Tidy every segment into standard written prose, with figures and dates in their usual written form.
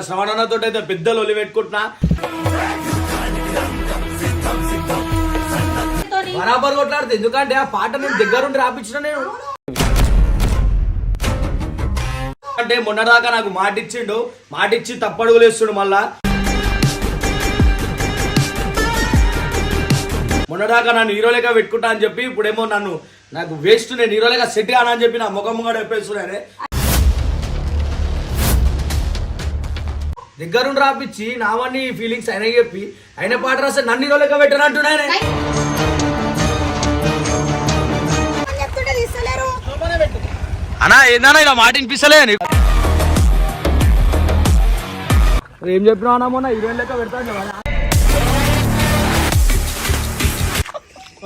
శ్రవణతో అయితే పెద్దలు ఒలి పెట్టుకుంటున్నా బరాబర్ కొట్లాడుతుంది. ఎందుకంటే ఆ పాట నేను దగ్గరుండి రాపించిన నేను అంటే మొన్నదాకా నాకు మాట ఇచ్చిండు, మాట ఇచ్చి తప్పడుగులు వేస్తుండు. మళ్ళా మొన్నదాకా నన్ను హీరో లెక్క పెట్టుకుంటా అని చెప్పి ఇప్పుడేమో నాకు వేస్ట్, నేను హీరో లెక్క సెట్ కానా అని చెప్పి నా ముఖం కూడా చెప్పేస్తున్నానే. దగ్గరుండి రాపిచ్చి నావన్నీ ఫీలింగ్స్ అయినా చెప్పి అయిన పాట రాస్తే నన్ను హీరో లెక్క పెట్టను అంటున్నానే. అన్నా ఏందన్నా ఇలా మాట వినిపిస్తలే అని ఏం చెప్పినా అన్నా మొన్న హీరోయిన్ లెక్క పెడతాను.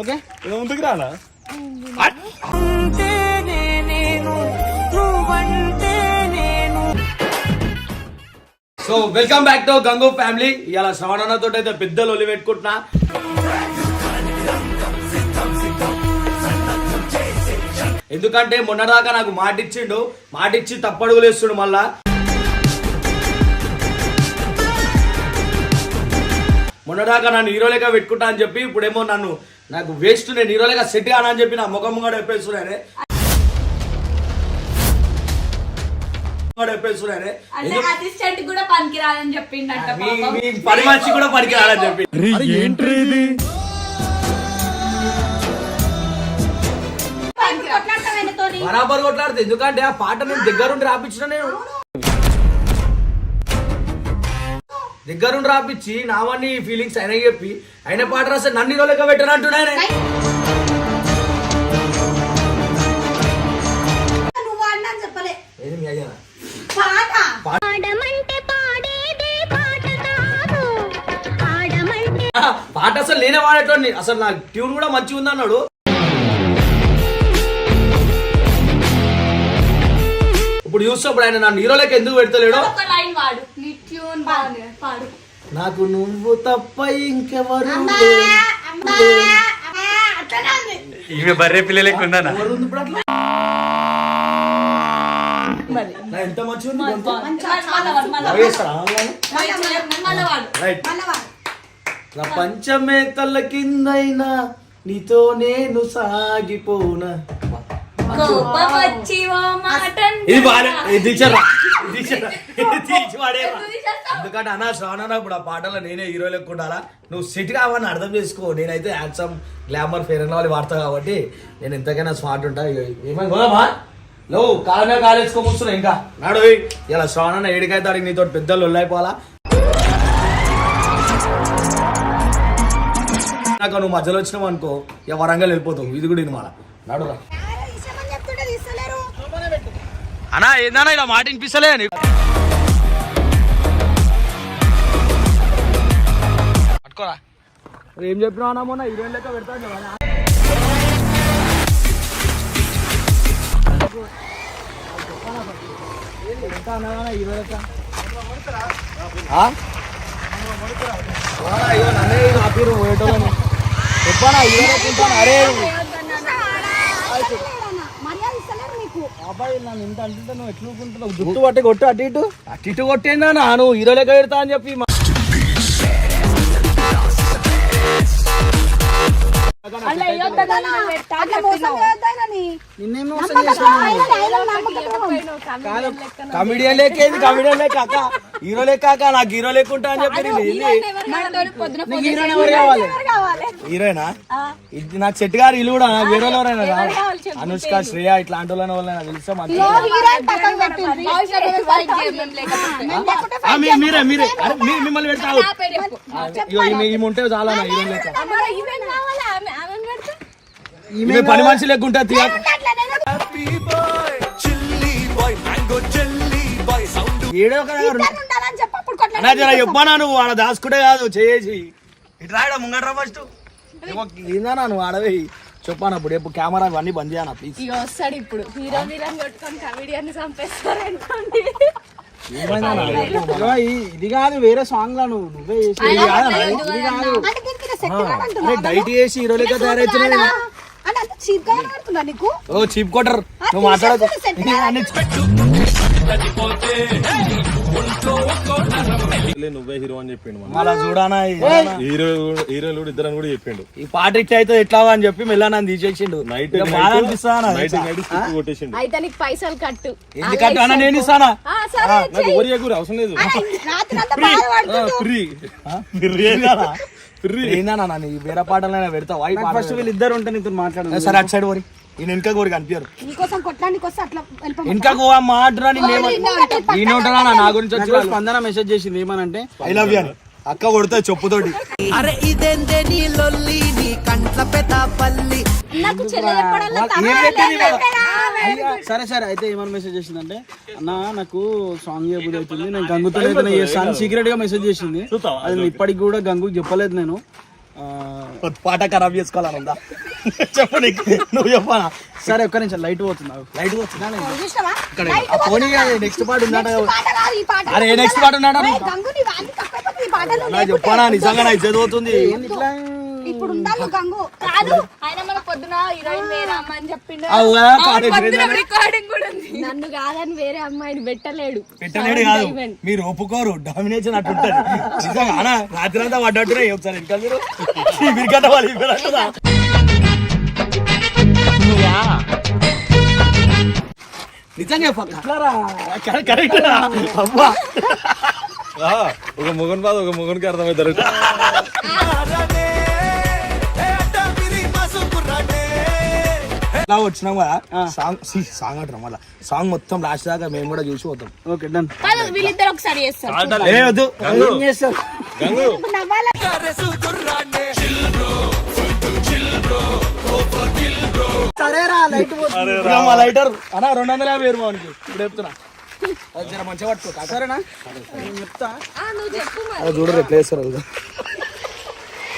ఓకే ముందుకు రానా? So welcome back to Gango family. ఇలా శ్రవణతో అయితే పెద్దలు ఒలి పెట్టుకుంటున్నా. ఎందుకంటే మొన్నదాకా నాకు మాట ఇచ్చిండు, మాట ఇచ్చి తప్పడుగులు వేస్తుండు. మళ్ళా మొన్నదాకా నన్ను హీరో లెక్క పెట్టుకుంటా అని చెప్పి ఇప్పుడేమో నాకు వేస్ట్, నేను హీరో లెక్క సెట్ కానా అని చెప్పి నా ముఖం కూడా చెప్పేస్తున్నానే. పని మనిషి కూడా పనికిరాలని చెప్పి బరాబర్ కొట్లాడుతుంది. ఎందుకంటే ఆ పాట నేను దగ్గరుండి రాపించిన నేను దగ్గరుండి రాపిచ్చి నావన్నీ ఫీలింగ్స్ అయినా చెప్పి అయిన పాట రాస్తే నన్ను హీరో లెక్క పెట్టను అంటున్నానే. పాట అసలు నేనే వాడేటోని, అసలు నా ట్యూన్ కూడా మంచిగా ఉంది అన్నాడు. ఇప్పుడు చూసినప్పుడు ఆయన నన్ను హీరో లెక్క ఎందుకు పెడతలేడు? నాకు నువ్వు తప్ప ఇంకెవరు ఈమె బర్రె పిల్లలకి ఉన్నానా? ఎంత మంచిగా ప్రపంచమే తల్ల కిందైనా నీతో నేను సాగిపోనా. ఎందుకంటే అన్నా శ్రావణ ఇప్పుడు ఆ పాటలో నేనే హీరో లెక్క ఉండాలా, నువ్వు సెట్ కావాలని అర్థం చేసుకో. నేనైతే handsome glamour fair and lovely వాడతా కాబట్టి నేను ఎంతకైనా స్మార్ట్ ఉంటా. ఏమైనా పోదామా? నువ్వు కాలమే కాలేసుకోమొస్తున్నా ఇంకా నాడు. ఇలా శ్రావణ ఏడికైతే అడిగి నీతో పెద్దలు ఒళ్ళైపోవాలా. నాకు నువ్వు మధ్యలో వచ్చినావు అనుకో ఇక వరంగల్ వెళ్ళిపోతావు. ఇది కూడా మళ్ళా నడురా అన్నా ఏందన్నా ఇలా మాట వినిపిస్తలే అని పట్టుకోరా. ఏం చెప్పినా అన్నా మొన్న హీరోయిన్ లెక్క పెడతాను కదా. హీరో లెక్క నన్నే ఆపిరు పోయేటోళ్ళని చెప్పానా హీరో లెక్క ఉంటాను. అరే అబ్బాయి నన్ను ఇంత అంటుంటే నువ్వు ఎట్లు ఊరుకుంటున్నావు? గుర్తు పట్టి కొట్టు, అటు ఇటు అటు ఇటు కొట్టేందా నువ్వు హీరో లెక్క పెడతా అని చెప్పి. కమిడియన్ లెక్కేది, కమిడియన్ లెక్క అక్క హీరో లెక్క అక్క. నాకు హీరో లెక్క ఉంటా అని చెప్పి హీరోయిన్ ఎవరు కావాలి? హీరోయినా ఇది నాకు సెట్ గారు ఇల్లు కూడా నాకు వేరే ఎవరైనా అనుష్క శ్రేయ ఇట్లాంటి వాళ్ళని తెలిస్తే మీరే మీరే మిమ్మల్ని పెడతావు. ఈమె ఉంటే చాలా హీరోయిన్ లెక్క. ఈమె పని మనిషి లెక్క ఉంటుంది. ఏడో చెప్పానా నువ్వు ఆడ దాచుకుంటే కాదు చేసి ఇటు రాయడా ముంగట్రా ఫస్ట్ ఏందా నువ్వు ఆడవే చెప్పాను. అప్పుడు ఎప్పుడు కెమెరా ఇవన్నీ బంద్ చేయనా ప్లీజ్. వస్తాడు ఇప్పుడు హీరో కొట్టుకొని కమెడియన్ చంపేస్తారు. ఇది కాదు వేరే సాంగ్ లా నువ్వే డైట్ చేసి హీరో లెక్క తయారైతున్నా. చీప్ గా నీకు ఓ చీప్ కొట్టర్ నువ్వు మాట్లాడదు. నువ్వే హీరో అని చెప్పిండు మన అలా చూడానా హీరోలు కూడా ఇద్దరని కూడా చెప్పిండు. ఈ పాట ఇట్లా అయితే ఎట్లా అని చెప్పి మెల్ల నన్ను తీసేసిండు. నైట్ ఇక బాధ అనిపిస్తానా? స్కిప్ కొట్టేసిండు. అయితే నీకు పైసలు కట్టు. ఎందుకంటే అన్న నేను ఇస్తానా? ఆ, సరే నాకు ఎవరి ఎగురు అవసరం లేదు. ఫ్రీ ఫ్రీ ఏందన్నా నన్ను ఈ వేరే పాటలైనా పెడతావా? ఈ పాట ఫస్ట్ వీళ్ళిద్దరు ఉంటే నీతో మాట్లాడు. సరే అటు సైడ్ పోరి. ఈయన వెనక కోరి కనిపించారు. నీకోసం కొట్టడానికి వస్తే అట్లా వెళ్ళిపోమా. ఇంకా గోవా మాట్లాడా నేను ఉంటానా నా గురించి వచ్చి నాకు స్పందన మెసేజ్ చేసింది ఏమనంటే ఐ లవ్ యూ అని. అక్క కొడుతా చెప్పుతోటి. అరే ఇదేందే నీ లొల్లి నీ కంట్ల పెద్ద పల్లి. నాకు చెల్లె చెప్పడాల్లో తన ఏం పెట్టింది ఇవాళ? సరే సరే అయితే ఏమని మెసేజ్ చేసిందంటే అన్న నాకు సాంగ్ చేయబుద్ధి అవుతుంది నేను గంగుతో ఏదైనా చేస్తాను సీక్రెట్ గా మెసేజ్ చేసింది. అది నేను ఇప్పటికి కూడా గంగుకి చెప్పలేదు నేను. పాట ఖరాబ్ చేసుకోవాలనుందా? చెప్పు నీకు నువ్వు చెప్పానా? సరే ఒక్క నిమిషం లైట్ పోతుంది లైట్ వచ్చినా చూసినావా? పోనీ నెక్స్ట్ పాట ఉందా? ఈ పాట కాదు, ఈ పాట. అరే నెక్స్ట్ పాట ఉన్నాడా? ఏయ్, గంగు నీ వాల్యూ తక్కువైపోతుంది ఈ పాటలో. నా చెప్పానా నిజంగా నాకు చదువుతుంది. ఇట్లా ఇప్పుడు ఉండాలి గంగు. కాదు ఆయన మన పొద్దున హీరోయిన్ వేరే అమ్మాయిని చెప్పిండు. రికార్డింగ్ కూడా ఉంది. నన్ను కాదని వేరే అమ్మాయిని పెట్టలేడు. పెట్టలేడు కాదు మీరు ఒప్పుకోరు డామినేషన్ అట్టుంటది నిజంగా. అనా రాత్రి అంతా పడ్డట్టునే ఒకసారి ఇంకా మీరు మీరు కట్ట వాళ్ళు నిజంగా కరెక్ట్ అమ్మా. ఒక మొగన్ బాధ ఒక మొగన్కి అర్థమవుతారు. ఇలా వచ్చినాం కదా సాంగ్ సాంగ్ అంటున్నాం మళ్ళీ సాంగ్ మొత్తం లాస్ట్ దాకా మేము కూడా చూసి పోతాం. Okay done. కాదు వీళ్ళిద్దరు ఒకసారి చేస్తారు. ఏ వద్దు ఏం చేస్తావు? గంగు సరేరా లైట్ పోతుంది. మా లైటర్ అన్నా 250 వానికి ఇప్పుడు చెప్తున్నా. అది జర మంచిగా పట్టుకో. సరేనా నేను చెప్తా. నువ్వు చెప్పు మరి. అది చూడరు ఎట్లా వేస్తారు అది.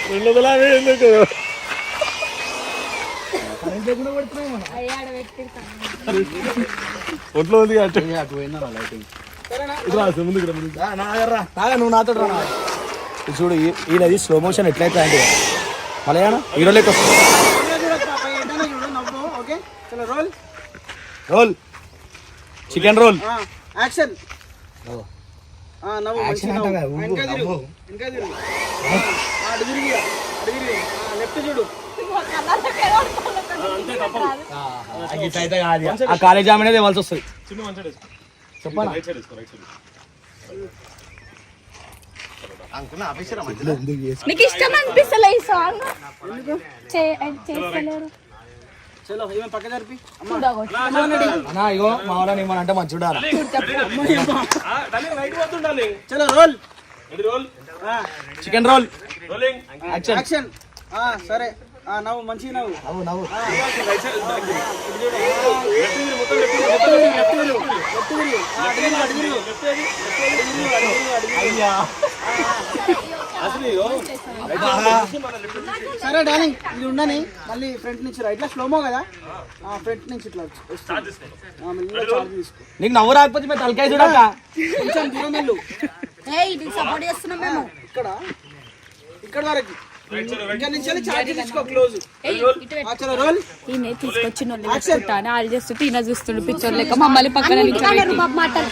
250 ఎందుకు? అయ్యాడ పెట్టిర్తా. ఒంట్లో ఉంది అటు అటు పోయిందా లైటింగ్. ముందుకు నాగా నువ్వు నాతో రా. ఇది చూడు ఈయనది స్లో మోషన్ ఎట్లయితే అంటే మళ్ళీ హీరో లెక్క ఓకే చలో roll roll chicken roll action. నవ్వు Action మంచిగా అంటావా? నవ్వు. ఇంకా తిరుగు నవ్వు. ఇంకా తిరుగు. అటు తిరిగి అటు తిరిగి లెఫ్ట్ చూడు. ఆ కాలేజ్ ఆమె అనేది ఇవ్వాల్సి వస్తుంది. చిన్న మంచి చెప్పాలా? నీకు ఇష్టం అనిపిస్తలే ఈ సాంగ్ చేస్తలేరు. చలో ఏమైనా పక్క జరిపి. అన్నా ఇగో మా వాళ్ళని ఏమనంటే మంచి చూడాలి. చలో role chicken roll action action. సరే నవ్వు మంచిగా నవ్వు. నవ్వు నవ్వు. సరే డార్లింగ్ ఇది ఉండని మళ్ళీ ఫ్రంట్ నుంచి రా. ఇట్లా స్లోమో కదా ఫ్రంట్ నుంచి ఇట్లా మెల్లగా చార్జ్ తీసుకో. నీకు నవ్వు రాకపోతే మేము తలకాయ చూడక కొంచెం దూరం వెళ్ళు. ఏయ్ ఇది సపోర్ట్ చేస్తున్నాం మేము. ఇక్కడ వరకు ఇక్కడ నుంచి వెళ్ళి చార్జ్ తీసుకో క్లోజ్. చలో రోల్ ఈయన తీసుకొచ్చి నొల్లిపెట్టుకుంటాను వాళ్ళు చేస్తుంటే ఈయన చూస్తుండు పిచ్చోడు లెక్క మమ్మల్ని పక్కన నిల్చోబెట్టి. మాటలు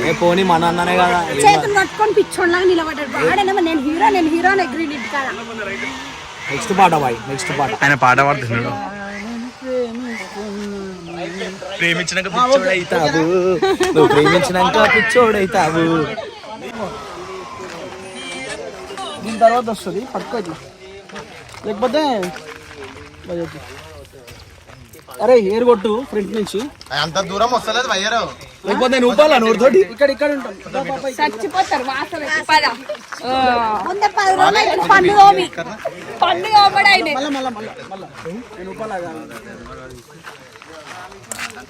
ఏ పోనీ మన అన్ననే కదా. చేతులు పట్టుకొని పిచ్చోడ్లాగా నిలబడ్డాడు. వాడేనేమో నేను హీరో అగ్రీ కదా. నెక్స్ట్ పాట బాయ్ నెక్స్ట్ పాట. ఆయన పాట పాడుతున్నాడు. ప్రేమించినాక పిచ్చోడైతావు నువ్వు ప్రేమించినాక పిచ్చోడైతావు. దీని తర్వాత వస్తుంది పట్టుకో ఇట్లా లేకపోతే అరే హెయిర్ కొట్టు ఫ్రంట్ నుంచి. అంత దూరం వస్తలేదు వయ్యరు. లేకపోతే నేను ఊపాలా నోరుతోటి. ఇక్కడ ఇక్కడ ఉంటాం. చచ్చిపోతారు వాసన పద. ముందే 10 రోజులు పన్ను తోమడు ఆయన. మళ్ళా నేను ఉపాలాగా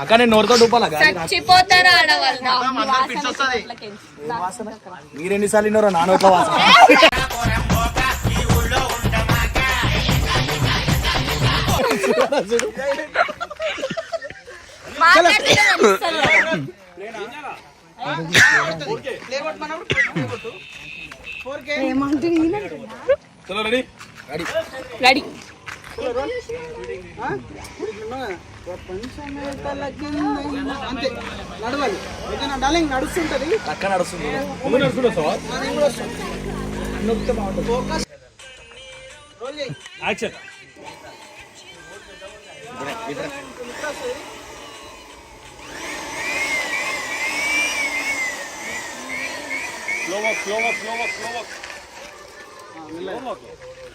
అక్క నేను నోరుతోటి ఊపాలా. చచ్చిపోతారు ఆడవాళ్ళు. మీరెన్నిసార్లు విన్నారో నా నోట్ల వాసన. రెడీ. ప్రపంచమే తలకిందులైంది. అంతే నడవాలి. ఓకేనా డార్లింగ్? నడుస్తుంటది. పక్క నడుస్తుంది. నేను కూడా వస్తాను. నొక్కితే బాగుంటుంది. ఫోకస్. రోల్ చేయి. యాక్షన్.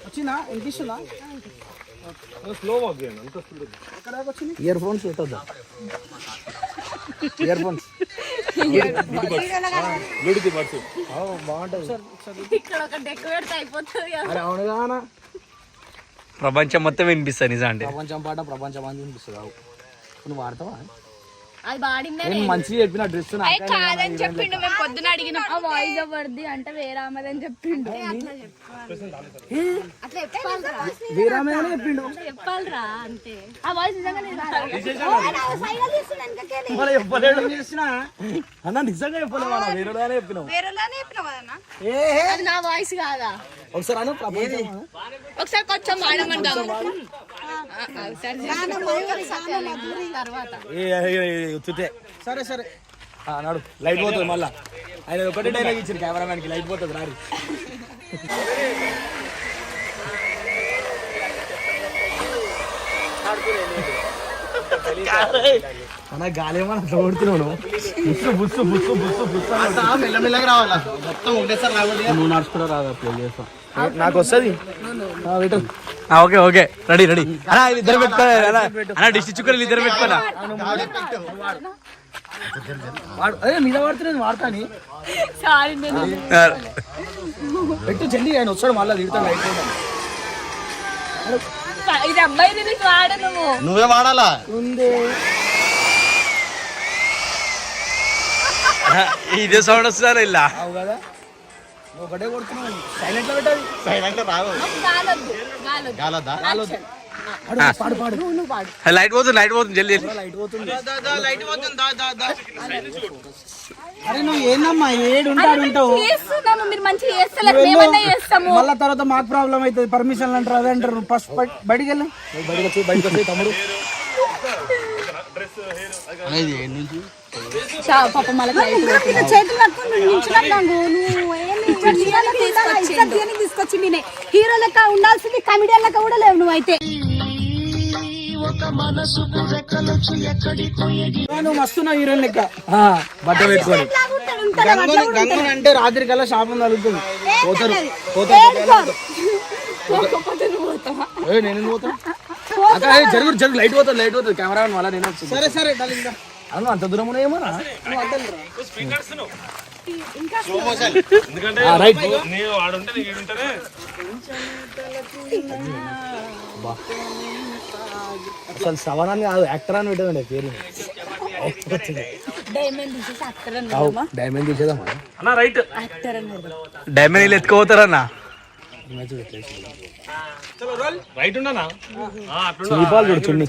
వచ్చిందా? వినిపిస్తుందా? ఎక్కడ దాకా వచ్చింది? ఇయర్ ఫోన్స్ పెట్టొద్దా? ఇయర్ ఫోన్స్ బాగుంటది. ఇక్కడ ఒక డెక్ పెడితే అయిపోతుంది కదా. అరే అవునుగా, ప్రపంచం మొత్తం వినిపిస్తుంది నిజం అంటే. ప్రపంచం పాట ప్రపంచం అంతా వినిపిస్తుంది. నువ్వు వాడతావా? అది వాడిందే నేను మంచిగా చెప్పిన డ్రెస్ అయ్యి కాదని చెప్పిండు. మేము పొద్దున అడిగినాం ఆ వాయిస్ ఎవరిది అంటే వేరే ఆమెదని చెప్పిండు. అట్లా వీరామేనే చెప్పిండు. చెప్పాలిరా అంతే. ఆ వాయిస్ నిజంగా మరి చెప్పలేడు చేసిన అన్న, నిజంగా చెప్పలేవా? వేరేలానే చెప్పినావు. అది నా వాయిస్ కాదా? ఒకసారి అను ప్రపంచం. ఒకసారి కొంచెం వాడమంటాం తర్వాత. సరే సరే నాడు లైట్ పోతుంది మళ్ళా. ఆయన ఒకటే డైలాగ్ ఇచ్చింది కెమెరామ్యాన్ కి, లైట్ పోతుంది రారి. మన గాలి ఏమన్నా తోడుతున్నావు. బుస్సు బుస్సు బుస్సు బుస్సు బుస్సు మెల్లమెల్లగా రావాలా, మొత్తం ఒకటేసారి రావాలి. నువ్వు నడుచుకుంటూ రాదా? ప్లే చేస్తాం. నాకు వస్తుంది. ఓకే ఓకే రెడీ రెడీ అన్నా. ఇద్దరు పెట్టుకోవాలి అన్న. డిష్ చుక్కలు ఇద్దరు పెట్టుకోనా? అదే మీద వాడుతున్నాను వాడతాని సారీ పెట్టు చెల్లి. ఆయన వస్తాడు మళ్ళీ తిడతాడు. లైట్ ఇది అబ్బాయి దీనికి వాడ నువ్వు. నువ్వే వాడాలా? ఇదే సౌండ్ వస్తుందా ఇలా? అవు కదా, నువ్వు ఒకటే కొడుతున్నావు. సైలెంట్ లో పెట్టాలి. సైలెంట్ లో రాదు. గాలొద్దు గాలొద్దు. గాలదా? పాడు పాడు. నువ్వు పాడు. లైట్ పోతుంది లైట్ పోతుంది జల్దీ. లైట్ పోతుంది. అరే నువ్వు ఏందమ్మా ఏడు ఉంటాడు ఉంటావు. చేస్తున్నాను, మీరు మంచిగా చేస్తలేరు. మేమన్నా చేస్తాము. మళ్ళా తర్వాత మాకు ప్రాబ్లం అవుతుంది. పర్మిషన్లు అంటారు అదే అంటారు. ఫస్ట్ బయటికి వెళ్ళు. బయటకు వచ్చి తమ్ముడు. పాప మళ్ళీ చేతులు పట్టుకుని నిల్చున్నాం గంగు. నువ్వు ఏమి తీసుకొచ్చి నేనే హీరో లెక్క ఉండాల్సింది, కమిడియన్ లెక్క కూడా లేవు నువ్వైతే. నువ్వు మస్తున్నావు హీరోయిన్ లెక్క. బట్ట పెట్టుకొని గంగన్ అంటే రాత్రి కల్లా షాప్ తగులుతుంది. పోతారు. నేను పోతా. జరుగు జరుగు. లైట్ పోతుంది లైట్ పోతుంది. కెమెరా మళ్ళీ నేను వస్తుంది. సరే సరే డార్లింగ్ రా. అవును అంత దూరం ఉన్నాయేమోనా? రైట్. అసలు సవనాన్ని కాదు, యాక్టర్ అని పెట్టదండి పేరు. డైమండ్ తీసేసి యాక్టర్ డైమండ్ తీసేదామా? అన్న రైట్. డైమండ్ వీళ్ళు ఎత్తుకోపోతారన్న. రైట్ ఉండనా? చున్నిపాలు చూడు చున్ని.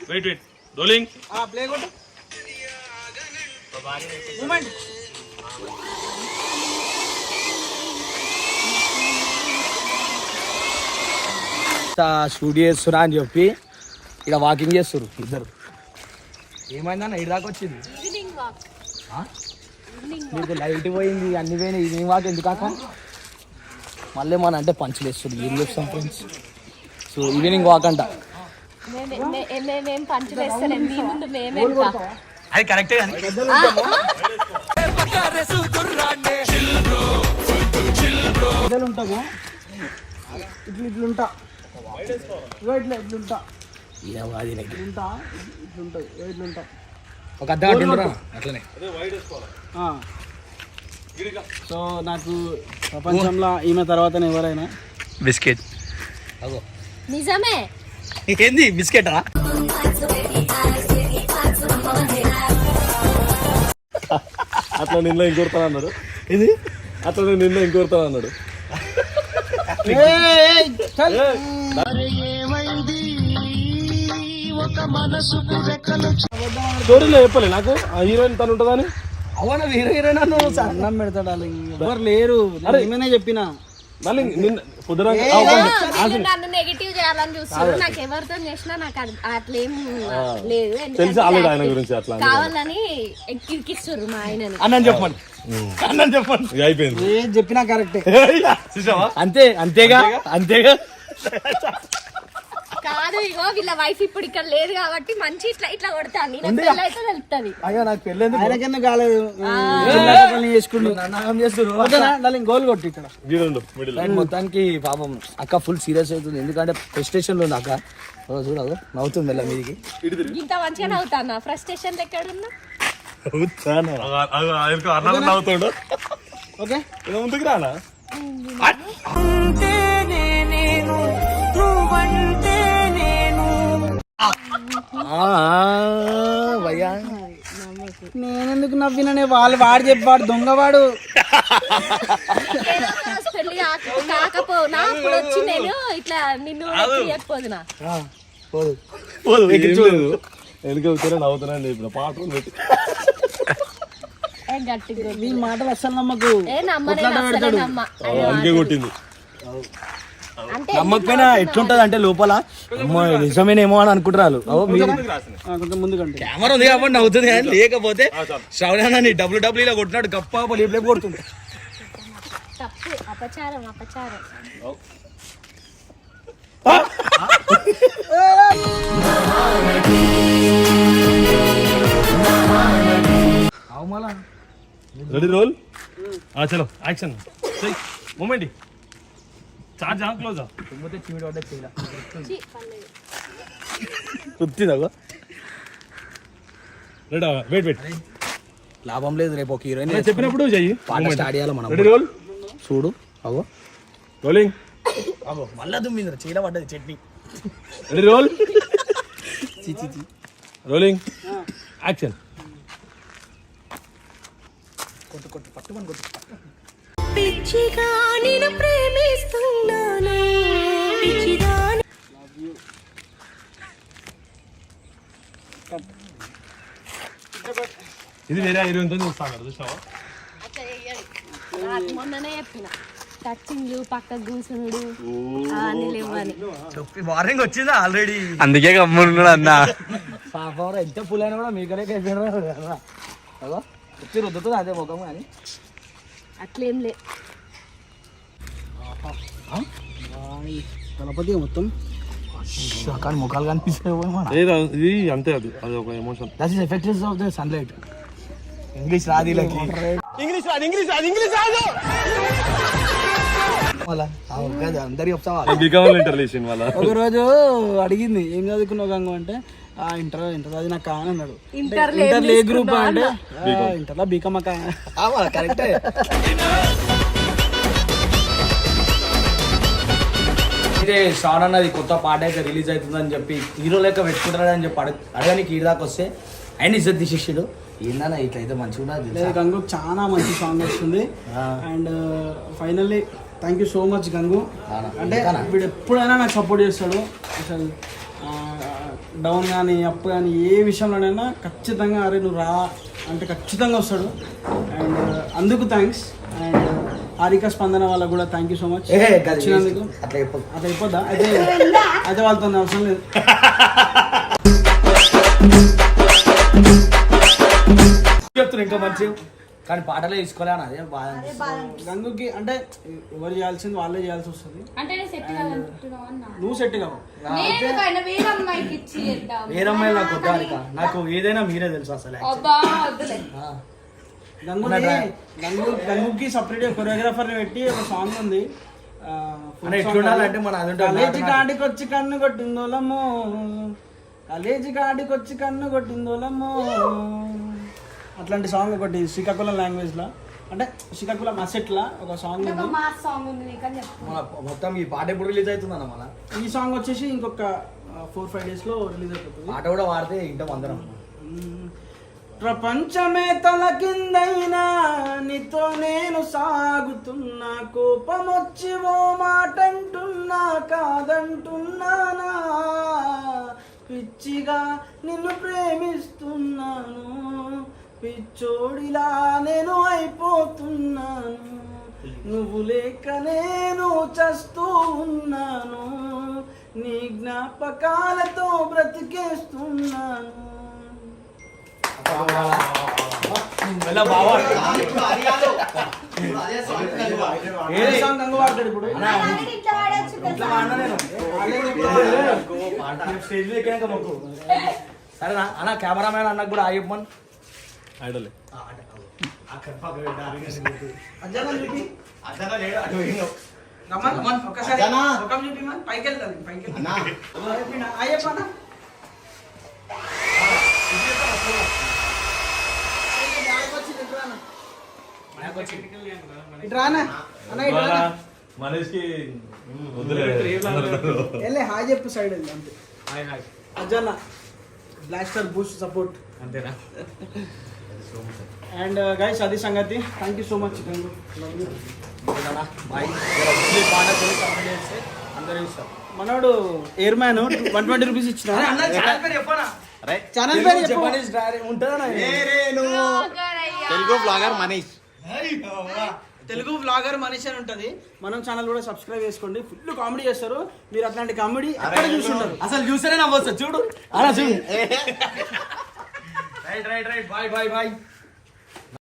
Wait wait rolling. ప్లే కొట్టు. మూమెంట్. షూట్ చేస్తున్నా అని చెప్పి ఇక్కడ వాకింగ్ చేస్తారు ఇద్దరు. ఏమైందన్న ఇటు దాకా వచ్చింది? మీకు లైట్ పోయింది, అన్ని పోయినాయి. ఈవినింగ్ వాక్ ఎందుకు కాక మళ్ళీ మన అంటే పంచులు వేస్తుంది. ఏం చేస్తాం ఫ్రెండ్స్? సో ఈవినింగ్ వాక్ అంట. మేము పంచులు వేస్తాం. మీ ముందు మేమే అది కరెక్టే కానీ ఉంటాము. ఇట్లుంటా ఇట్లుంటా ఇట్లుంటా. ఒక అర్ధ గంట ఉండరా అట్లనే. సో నాకు ప్రపంచంలో ఈమె తర్వాత ఎవరైనా బిస్కెట్. నిజమే. ఏంది బిస్కెటా? అట్లా నిన్న ఇంకొడతాను అన్నాడు. ఇది అట్లా నిన్న ఇంకొడతాను అన్నాడు. స్టోరీలో చెప్పలే నాకు ఆ హీరోయిన్ తను ఉంటుందని. అవునా? హీరో హీరోయిన్ అన్నావు. అన్నం పెడతాడు. ఎవరు లేరు. ఈమెనే చెప్పిన మళ్ళీ నిన్న పొద్దున వీళ్ళు నన్ను నెగిటివ్ చేయాలని చూస్తారు. నాకు ఎవరితో చేసినా నాకు అట్లేం లేదు. తెలిసి ఆల్రెడీ ఆయన గురించి అట్లా కావాలని ఎక్కిరికిస్తారు మా ఆయనని. అన్నని చెప్పండి, అన్నని చెప్పండి. ఇక అయిపోయింది. ఏం చెప్పినా కరెక్టే. చూసావా? అంతేగా కాదు, ఇగో వీళ్ళ వైఫ్ ఇప్పుడు ఇక్కడ లేదు కాబట్టి మంచి ఇట్లా కొడతాను. అయితే తెలుస్తుంది. అయ్యో నాకు పెళ్ళేందుకు ఆయనకెందుకు కాలేదు చేసుకుంటూ గోల్ కొట్టి ఇక్కడ వీరుండు మిడిల్. మొత్తానికి పాపం అక్క ఫుల్ సీరియస్ అవుతుంది. ఎందుకంటే ఫ్రస్ట్రేషన్ లో ఉంది అక్క. చూడదు నవ్వుతుంది మెల్ల మీదికి. ఇంత మంచిగా నవ్వుతానా? ఫ్రస్ట్రేషన్ ఎక్కడున్నా? అన్న అవుతాడు. ఓకే ముందుకు రానా? నేనెందుకు నవ్విననే వాడు చెప్పాడు దొంగవాడు. పెళ్లి కాకపోనా అప్పుడు వచ్చి నేను ఇట్లా నిన్ను చెప్పపోదునా? ఎందుకు అవుతారో నవ్వుతున్నాను ఇప్పుడు పాటలు పెట్టి. గట్టిగా ఈ మాటలు అస్సలు నమ్మకు. అందుకే కొట్టింది. నమ్మకపోయినా ఎట్లుంటది అంటే లోపల నిజమేనేమో అని అనుకుంటారు. కొంచెం ముందుకంటే కెమెరా ఉంది కాబట్టి నవ్వుతుంది, కానీ లేకపోతే శ్రవణ డబ్ల్యూలో కొట్టినాడు గప్ప లేపు కొడుతుంది. తప్పు, అపచారం. Ready roll. చలో action. Moment charge on close. Ready wait లాభం లేదు. రేపు ఒక హీరోయిన్ చెప్పినప్పుడు చెయ్యి. పాట స్టార్ట్ చేయాలి మనం. Ready roll. చూడు అవో రోలింగ్. అవో మళ్ళా దుమ్మింది చీల పడ్డది chutney. Ready roll. Rolling action. కొట్టు పట్టుమని కొట్టు. పిచ్చిగా నిన్ను ప్రేమిస్తున్నాను పిచ్చిగా. ఇది వేరే హీరోయిన్తో చూస్తాను. చూసావా? మొన్ననే చెప్పిన టచింగ్ పక్క కూర్చునుడు అని లేవని. వార్నింగ్ వచ్చిందా ఆల్రెడీ? అందుకే గమ్మున్నాడు అన్న. పాపం ఎంత ఫుల్ అయినా కూడా మీకనే అయిపోయినా వచ్చి రుద్దుతుంది అదే ముఖం. కానీ అట్లేం లే. తలపతి మొత్తం కానీ ముఖాలు కనిపిస్తాయి. ఇది అంతే, అది ఒక emotion. That is effects of the sunlight. English రాదు వీళ్ళకి. ఇంగ్లీష్ రాదు. అందరికి చెప్తావా? ఇంటర్లేషన్ వాళ్ళ ఒక రోజు అడిగింది ఏం చదువుకున్నావు గంగు అంటే ఇంటర్ అది నాకు కాని అన్నాడు. ఇంటర్ ఏ గ్రూప్ అంటే ఇంటర్లో బీకామ్ కరెక్టే. అయితే శ్రావణ్ అన్నది కొత్త పాట అయితే రిలీజ్ అవుతుందని చెప్పి హీరో లెక్క పెట్టుకుంటారని చెప్పి అడగడానికి ఈ దాకా వస్తే ఆయన ఇజ్జత్ తీసేసాడు. ఏందన్నా ఇట్లయితే మంచిగా గంగు చాలా మంచి సాంగ్ వస్తుంది. And finally thank you so much Gangu. అంటే వీడు ఎప్పుడైనా నాకు సపోర్ట్ చేస్తాడు. అసలు డౌన్ కానీ అప్ కానీ ఏ విషయంలోనైనా ఖచ్చితంగా అరే నువ్వు రా అంటే ఖచ్చితంగా వస్తాడు. అండ్ అందుకు థ్యాంక్స్. అండ్ హారిక స్పందన వాళ్ళకు కూడా థ్యాంక్ యూ సో మచ్ వచ్చినందుకు. అట్లా అయిపోద్దా? అయితే వాళ్ళతో అవసరం లేదు. చెప్తున్నా ఇంకా మంచి కానీ పాటలే తీసుకోలేను. అదే బాధ గంగుకి అంటే ఎవరు చేయాల్సింది వాళ్ళే చేయాల్సి వస్తుంది. నువ్వు సెట్ కావు. వేరే అమ్మాయి నాకు వద్దారిక. నాకు ఏదైనా మీరే తెలుసు అసలు. గంగుకి సపరేట్ కొరియోగ్రాఫర్ ని పెట్టి ఒక సాంగ్ ఉంది. ఎట్లుండాలంటే మన కాలేజీ గాడికి వచ్చి కన్ను కొట్టిందోలమ్మో, కాలేజీ గాడికి వచ్చి కన్ను కొట్టిందోలమ్మో అట్లాంటి సాంగ్ ఒకటి శ్రీకాకుళం లాంగ్వేజ్ లా అంటే శ్రీకాకుళం అసెట్ లా ఒక సాంగ్ ఉంది. మొత్తం ఈ పాట ఎప్పుడు రిలీజ్ అవుతుందన్న మన ఈ సాంగ్ వచ్చేసి ఇంకొక 4-5 days లో రిలీజ్ అయిపోతుంది. పాట కూడా వాడితే ఇంటాం అందరం. ప్రపంచమే తల కిందైనా నీతో నేను సాగుతున్నా, కోపమొచ్చి ఓ మాటంటున్నా కాదంటున్నానా, పిచ్చిగా నిన్ను ప్రేమిస్తున్నాను, పిచ్చోడిలా నేను అయిపోతున్నాను, నువ్వు లేక నేను చస్తూ ఉన్నాను, నీ జ్ఞాపకాలతో బ్రతికేస్తున్నాను. వెళ్ళ బావా ఏ సాంగ్ గంగు వాడతాడు ఇప్పుడు? స్టేజ్ ఎక్కినాక మొక్కు సరేనా అన్న కెమెరామ్యాన్ అన్నకు కూడా అయ్యప్పన్ ఐడలే రమ్మన్ ఒక్కసారి ముఖం చూపిమన్ పైకి వెళ్తాది పైకి అయ్యప్ప అన్న ఇటు రానా అన్న ఇటు రానా మనీష్కి వెళ్ళే హాయ్ చెప్పు సైడ్ వెళ్ళి అంతే అజ్జన్న బ్లాస్టర్ బూస్ట్ సపోర్ట్ అంతేనా అండ్ గైస్ అది సంగతి. Thank you so much Gangu. Bye పాట కంప్లీట్ చేస్తే అందరూ ఇస్తారు. మనోడు ఎయిర్ మ్యాన్ 120 రూపీస్ ఇచ్చిన ఛానల్ పేరు చెప్పు. ఉంటుందా తెలుగు బ్లాగర్ మనీష్. తెలుగు వ్లాగర్ మనిషి అని ఉంటుంది. మనం ఛానల్ కూడా సబ్స్క్రైబ్ చేసుకోండి. ఫుల్ కామెడీ చేస్తారు. మీరు అట్లాంటి కామెడీ ఎక్కడ చూస్తుంటారు? అసలు చూస్తేనే నవ్వచ్చు చూడు అలా చూడు రైట్ బాయ్